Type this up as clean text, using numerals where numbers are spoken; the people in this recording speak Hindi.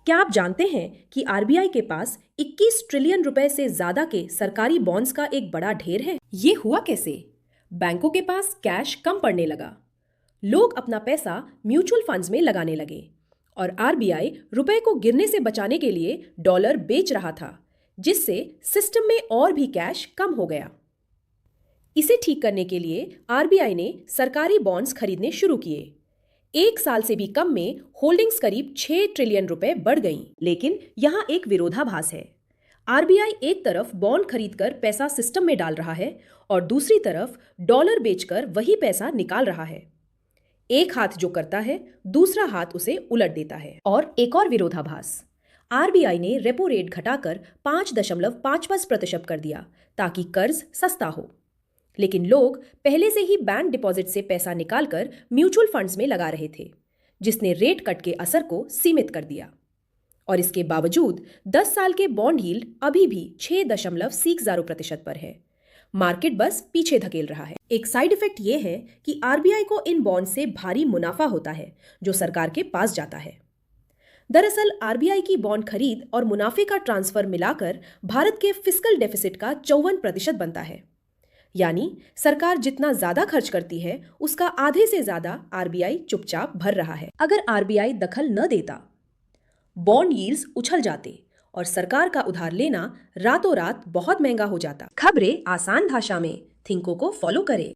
क्या आप जानते हैं कि आरबीआई के पास 21 ट्रिलियन रुपए से ज्यादा के सरकारी बॉन्ड्स का एक बड़ा ढेर है? ये हुआ कैसे? बैंकों के पास कैश कम पड़ने लगा, लोग अपना पैसा म्यूचुअल फंड्स में लगाने लगे और आरबीआई रुपए को गिरने से बचाने के लिए डॉलर बेच रहा था, जिससे सिस्टम में और भी कैश कम हो गया। इसे ठीक करने के लिए आरबीआई ने सरकारी बॉन्ड्स खरीदने शुरू किए। एक साल से भी कम में होल्डिंग्स करीब 6 ट्रिलियन रुपए बढ़ गईं। लेकिन यहाँ एक विरोधाभास है। आरबीआई एक तरफ बॉन्ड खरीदकर पैसा सिस्टम में डाल रहा है और दूसरी तरफ डॉलर बेचकर वही पैसा निकाल रहा है। एक हाथ जो करता है, दूसरा हाथ उसे उलट देता है। और एक और विरोधाभास, आरबीआई ने रेपो रेट घटाकर 5.55% कर दिया ताकि कर्ज सस्ता हो। लेकिन लोग पहले से ही बैंक डिपॉजिट से पैसा निकालकर म्यूचुअल फंड्स में लगा रहे थे, जिसने रेट कट के असर को सीमित कर दिया। और इसके बावजूद 10 साल के बॉन्ड यील्ड अभी भी 6.60% पर है। मार्केट बस पीछे धकेल रहा है। एक साइड इफेक्ट ये है कि आरबीआई को इन बॉन्ड से भारी मुनाफा होता है, जो सरकार के पास जाता है। दरअसल आरबीआई की बॉन्ड खरीद और मुनाफे का ट्रांसफर मिलाकर भारत के फिस्कल डेफिसिट का 54% बनता है। यानी सरकार जितना ज्यादा खर्च करती है, उसका आधे से ज्यादा आरबीआई चुपचाप भर रहा है। अगर आरबीआई दखल न देता, बॉन्ड यील्ड्स उछल जाते और सरकार का उधार लेना रातों रात बहुत महंगा हो जाता। खबरें आसान भाषा में, थिंको को फॉलो करें।